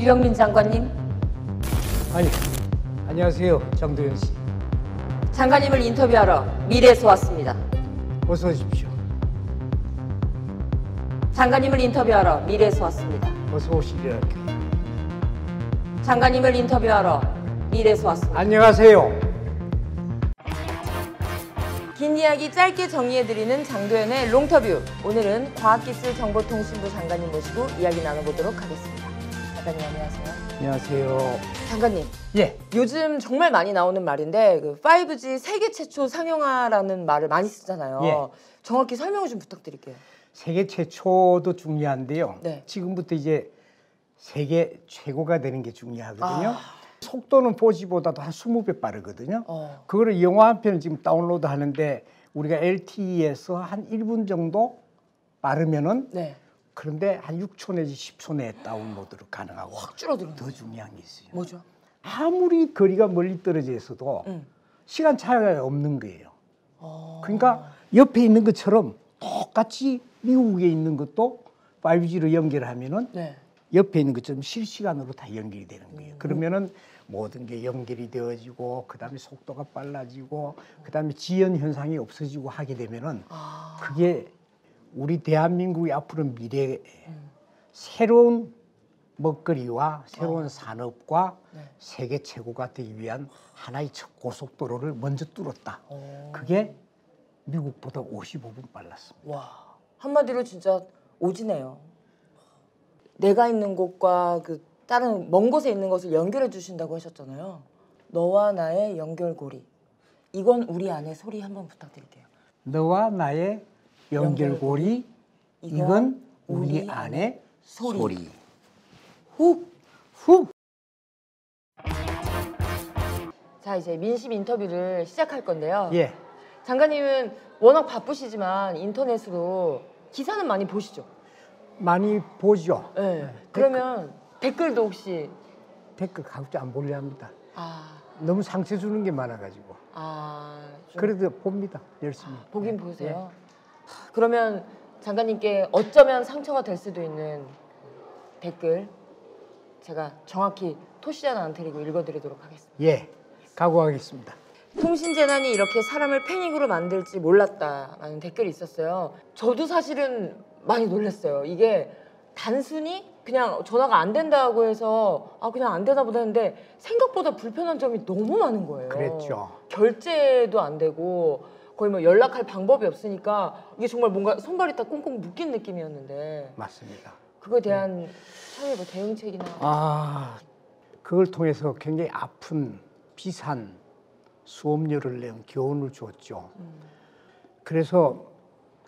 유영민 장관님. 아니, 안녕하세요, 정도현 씨. 장관님을 인터뷰하러 미래에서 왔습니다. 어서 오십시오. 장관님을 인터뷰하러 미래에서 왔습니다. 어서 오시려. 장관님을 인터뷰하러 미래에서 왔습니다. 안녕하세요. 긴 이야기 짧게 정리해드리는 장도연의 롱터뷰. 오늘은 과학기술정보통신부 장관님 모시고 이야기 나눠보도록 하겠습니다. 장관님 안녕하세요. 안녕하세요. 장관님. 예. 요즘 정말 많이 나오는 말인데 5G 세계 최초 상용화라는 말을 많이 쓰잖아요. 예. 정확히 설명을 좀 부탁드릴게요. 세계 최초도 중요한데요. 네. 지금부터 이제 세계 최고가 되는 게 중요하거든요. 속도는 4G보다도 한 20배 빠르거든요. 그거를 영화 한 편을 지금 다운로드 하는데 우리가 LTE에서 한 1분 정도 빠르면은 네. 그런데 한 6초 내지 10초 내에 다운로드로 가능하고 확 줄어드는 더 중요한 게 있어요. 뭐죠? 아무리 거리가 멀리 떨어져 있어도 시간 차이가 없는 거예요. 그러니까 옆에 있는 것처럼 똑같이 미국에 있는 것도 5G로 연결하면은 네. 옆에 있는 것처럼 실시간으로 다 연결이 되는 거예요. 그러면은 모든 게 연결이 되어지고 그다음에 속도가 빨라지고 그다음에 지연 현상이 없어지고 하게 되면은 그게 우리 대한민국의 앞으로 미래에 새로운 먹거리와 새로운 산업과 세계 최고가 되기 위한 하나의 첫 고속도로를 먼저 뚫었다. 그게 미국보다 55분 빨랐습니다. 와, 한마디로 진짜 오지네요. 내가 있는 곳과 그 다른 먼 곳에 있는 것을 연결해 주신다고 하셨잖아요. 너와 나의 연결고리. 이건 우리 안의 소리 한번 부탁드릴게요. 너와 나의 연결고리, 이건 우리 안의 소리. 훅! 훅! 자, 이제 민심 인터뷰를 시작할 건데요. 예. 장관님은 워낙 바쁘시지만 인터넷으로 기사는 많이 보시죠? 많이 보죠. 네. 그러면 댓글도 혹시 댓글 가급적 안 보려 합니다. 아, 너무 상처 주는 게 많아가지고. 좀 그래도 봅니다. 열심히. 보긴 보세요. 그러면 장관님께 어쩌면 상처가 될 수도 있는 댓글 제가 정확히 토시전 안 드리고 읽어드리도록 하겠습니다. 예, 각오하겠습니다. 통신재난이 이렇게 사람을 패닉으로 만들지 몰랐다라는 댓글이 있었어요. 저도 사실은 많이 놀랐어요. 이게 단순히 그냥 전화가 안 된다고 해서 그냥 안 되나 보다 했는데 생각보다 불편한 점이 너무 많은 거예요. 그랬죠. 결제도 안 되고 거의 뭐 연락할 방법이 없으니까 이게 정말 뭔가 손발이 다 꽁꽁 묶인 느낌이었는데 맞습니다. 그거에 대한 차후에 뭐 대응책이나 그걸 통해서 굉장히 아픈 비산 수업료를 내는 교훈을 줬죠. 그래서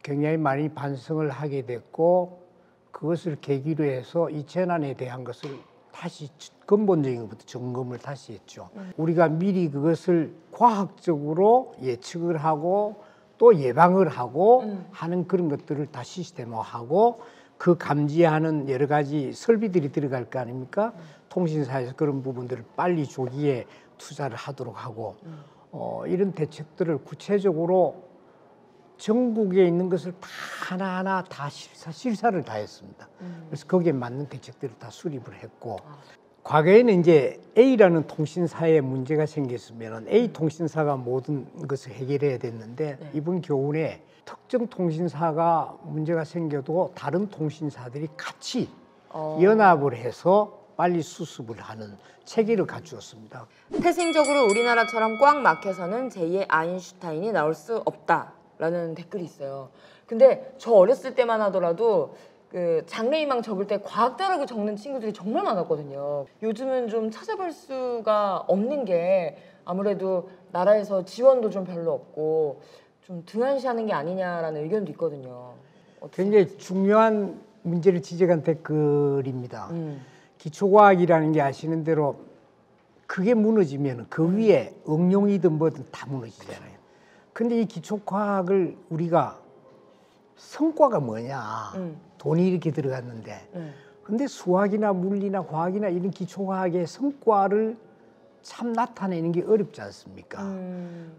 굉장히 많이 반성을 하게 됐고 그것을 계기로 해서 이 재난에 대한 것을 다시 근본적인 것부터 점검을 다시 했죠. 우리가 미리 그것을 과학적으로 예측을 하고 또 예방을 하고 하는 그런 것들을 다 시스템화하고 그 감지하는 여러 가지 설비들이 들어갈 거 아닙니까? 통신사에서 그런 부분들을 빨리 조기에 투자를 하도록 하고 이런 대책들을 구체적으로 전국에 있는 것을 다 하나하나 다 실사를 다 했습니다. 그래서 거기에 맞는 대책들을 다 수립을 했고 과거에는 이제 A라는 통신사에 문제가 생겼으면 A 통신사가 모든 것을 해결해야 됐는데 이번 교훈에 특정 통신사가 문제가 생겨도 다른 통신사들이 같이 연합을 해서 빨리 수습을 하는 체계를 갖추었습니다. 태생적으로 우리나라처럼 꽉 막혀서는 제2의 아인슈타인이 나올 수 없다라는 댓글이 있어요. 근데 저 어렸을 때만 하더라도 그 장래희망 적을 때 과학자라고 적는 친구들이 정말 많았거든요. 요즘은 좀 찾아볼 수가 없는 게 아무래도 나라에서 지원도 좀 별로 없고 좀 등한시하는 게 아니냐라는 의견도 있거든요. 굉장히 중요한 문제를 지적한 댓글입니다. 기초과학이라는 게 아시는 대로 그게 무너지면 그 위에 응용이든 뭐든 다 무너지잖아요. 근데 이 기초과학을 우리가 성과가 뭐냐 돈이 이렇게 들어갔는데 근데 수학이나 물리나 과학이나 이런 기초과학의 성과를 참 나타내는 게 어렵지 않습니까?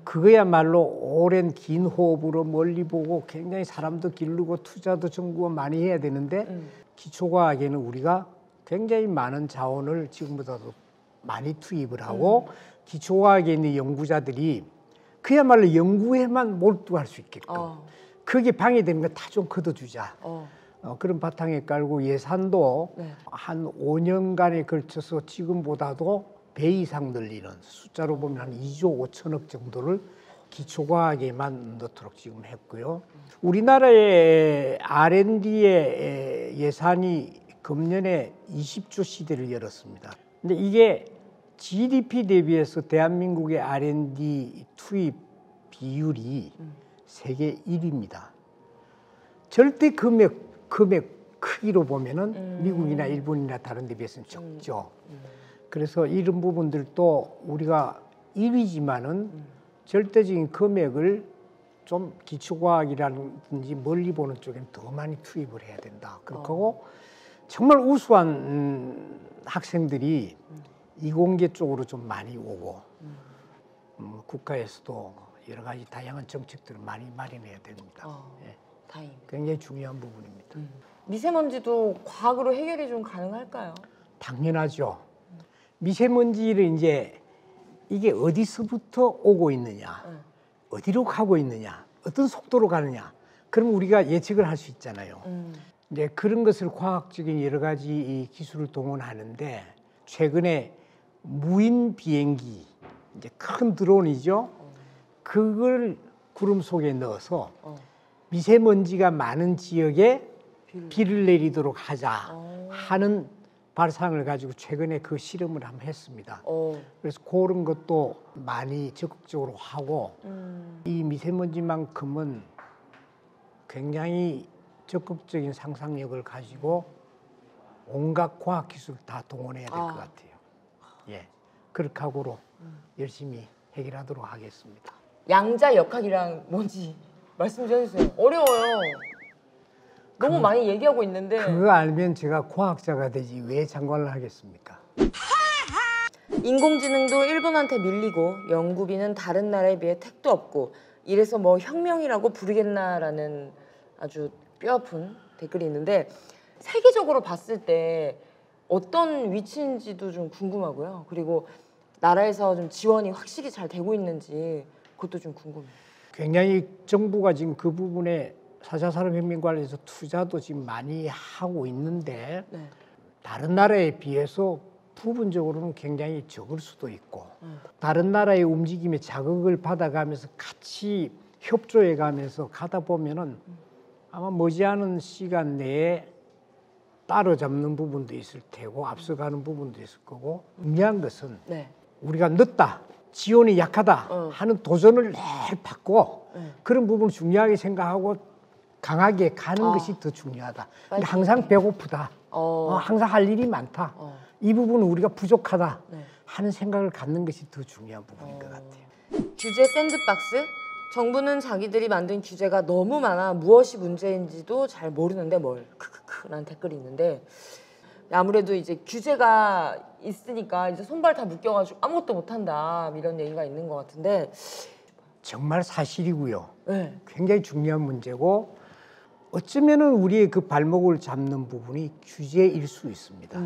그거야말로 오랜 긴 호흡으로 멀리 보고 굉장히 사람도 기르고 투자도 정부가 많이 해야 되는데 기초과학에는 우리가 굉장히 많은 자원을 지금보다도 많이 투입을 하고 기초과학에 있는 연구자들이 그야말로 연구에만 몰두할 수 있게끔 그게 방해되는 거 다 좀 걷어주자. 그런 바탕에 깔고 예산도 네. 한 5년간에 걸쳐서 지금보다도 배 이상 늘리는 숫자로 보면 한 2조 5천억 정도를 기초과학에만 넣도록 지금 했고요. 우리나라의 R&D의 예산이 금년에 20조 시대를 열었습니다. 근데 이게 GDP 대비해서 대한민국의 R&D 투입 비율이 세계 1위입니다. 절대 금액 크기로 보면은 미국이나 일본이나 다른 데 비해서는 적죠. 그래서 이런 부분들도 우리가 1위지만은 절대적인 금액을 좀 기초과학이라든지 멀리 보는 쪽엔 더 많이 투입을 해야 된다. 그렇고 정말 우수한 학생들이 이공계 쪽으로 좀 많이 오고 국가에서도 여러 가지 다양한 정책들을 많이 마련해야 됩니다. 예. 다행입니다. 굉장히 중요한 부분입니다. 미세먼지도 과학으로 해결이 좀 가능할까요? 당연하죠. 미세먼지를 이제 이게 어디서부터 오고 있느냐, 어디로 가고 있느냐, 어떤 속도로 가느냐, 그럼 우리가 예측을 할 수 있잖아요. 이제 그런 것을 과학적인 여러 가지 이 기술을 동원하는데 최근에 무인 비행기, 이제 큰 드론이죠. 그걸 구름 속에 넣어서 미세먼지가 많은 지역에 비를 내리도록 하자 하는 발상을 가지고 최근에 그 실험을 한번 했습니다. 그래서 그런 것도 많이 적극적으로 하고 이 미세먼지만큼은 굉장히 적극적인 상상력을 가지고 온갖 과학 기술을 다 동원해야 될 것 같아요. 예, 그 각오로 열심히 해결하도록 하겠습니다. 양자 역학이랑 뭔지 말씀 좀 해주세요. 어려워요. 너무 많이 얘기하고 있는데. 그거 알면 제가 과학자가 되지 왜 장관을 하겠습니까? 인공지능도 일본한테 밀리고 연구비는 다른 나라에 비해 택도 없고 이래서 뭐 혁명이라고 부르겠나라는 아주 뼈아픈 댓글이 있는데 세계적으로 봤을 때 어떤 위치인지도 좀 궁금하고요. 그리고 나라에서 좀 지원이 확실히 잘 되고 있는지 그것도 좀 궁금해요. 굉장히 정부가 지금 그 부분에 4차 산업혁명 관련해서 투자도 지금 많이 하고 있는데 다른 나라에 비해서 부분적으로는 굉장히 적을 수도 있고 다른 나라의 움직임에 자극을 받아가면서 같이 협조해가면서 가다 보면은 아마 머지않은 시간 내에 따라잡는 부분도 있을 테고 앞서가는 부분도 있을 거고 중요한 것은 우리가 늦다, 지원이 약하다 하는 도전을 늘 받고 그런 부분을 중요하게 생각하고 강하게 가는 것이 더 중요하다. 근데 항상 배고프다. 항상 할 일이 많다. 이 부분은 우리가 부족하다 하는 생각을 갖는 것이 더 중요한 부분인 것 같아요. 규제 샌드박스? 정부는 자기들이 만든 규제가 너무 많아 무엇이 문제인지도 잘 모르는데 뭘 크크크라는 댓글이 있는데 아무래도 이제 규제가 있으니까 이제 손발 다 묶여가지고 아무것도 못한다 이런 얘기가 있는 것 같은데 정말 사실이고요. 굉장히 중요한 문제고 어쩌면은 우리의 그 발목을 잡는 부분이 규제일 수 있습니다.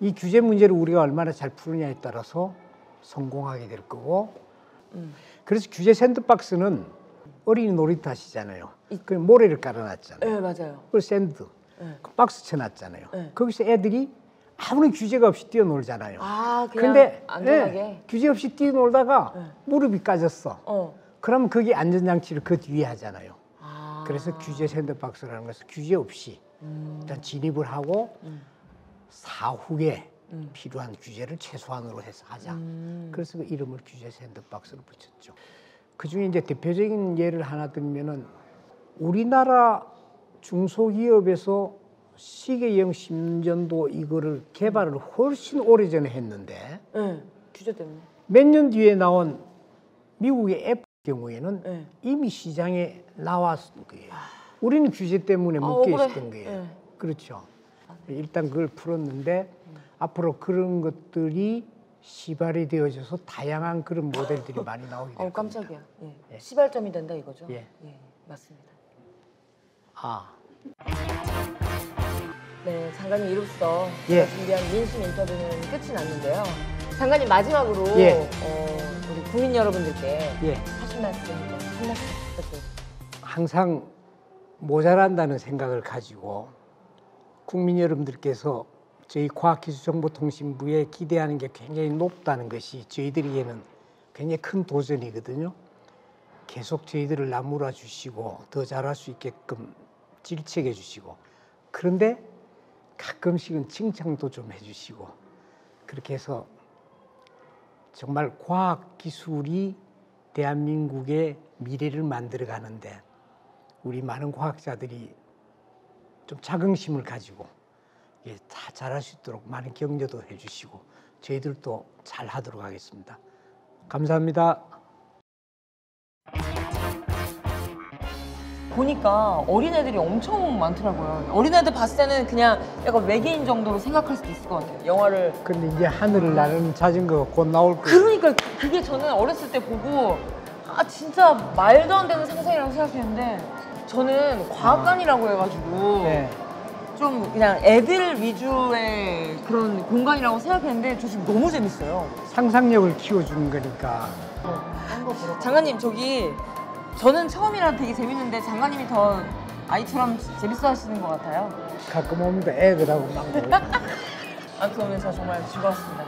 이 규제 문제를 우리가 얼마나 잘 푸느냐에 따라서 성공하게 될 거고 그래서 규제 샌드박스는 어린이 놀이터 하시잖아요. 그 모래를 깔아놨잖아요. 네, 맞아요. 그 샌드, 그 박스 쳐놨잖아요. 거기서 애들이 아무런 규제가 없이 뛰어놀잖아요. 그냥 근데 안전하게? 규제 없이 뛰어놀다가 무릎이 까졌어. 그럼 거기 안전장치를 그 뒤에 하잖아요. 그래서 규제 샌드박스라는 것은 규제 없이 일단 진입을 하고 사후에 필요한 규제를 최소한으로 해서 하자. 그래서 그 이름을 규제 샌드박스로 붙였죠. 그중에 이제 대표적인 예를 하나 들면은 우리나라 중소기업에서 시계형 심전도 이거를 개발을 훨씬 오래전에 했는데 규제 때문에 몇 년 뒤에 나온 미국의 애플 경우에는 이미 시장에 나왔던 거예요. 우리는 규제 때문에 묶여 있었던 거예요. 그렇죠. 일단 그걸 풀었는데 앞으로 그런 것들이 시발이 되어져서 다양한 그런 모델들이 많이 나오게 될 겁니다. 깜짝이야. 시발점이 된다 이거죠? 맞습니다. 네, 장관님 이로써 예. 제가 준비한 민심 인터뷰는 끝이 났는데요. 장관님 마지막으로 예. 우리 국민 여러분들께 예. 하신 말씀 한 말씀 부탁드립니다. 항상 모자란다는 생각을 가지고 국민 여러분들께서 저희 과학기술정보통신부에 기대하는 게 굉장히 높다는 것이 저희들에게는 굉장히 큰 도전이거든요. 계속 저희들을 나무라 주시고 더 잘할 수 있게끔 질책해 주시고, 그런데 가끔씩은 칭찬도 좀 해주시고, 그렇게 해서 정말 과학기술이 대한민국의 미래를 만들어 가는데 우리 많은 과학자들이 좀 자긍심을 가지고 다 잘할 수 있도록 많은 격려도 해주시고 저희들도 잘 하도록 하겠습니다. 감사합니다. 보니까 어린애들이 엄청 많더라고요. 어린애들 봤을 때는 그냥 약간 외계인 정도로 생각할 수도 있을 것 같아요. 영화를. 근데 이제 하늘을 나르는 자전거가 곧 나올 거예요. 그러니까 그게 저는 어렸을 때 보고 아 진짜 말도 안 되는 상상이라고 생각했는데 저는 과학관이라고 해가지고 네. 좀 그냥 애들 위주의 그런 공간이라고 생각했는데 저 지금 너무 재밌어요. 상상력을 키워주는 거니까. 장관님 저기 저는 처음이라 되게 재밌는데 장관님이 더 아이처럼 재밌어 하시는 것 같아요. 가끔 오면 애들하고 막 아 그러면서 정말 즐거웠습니다.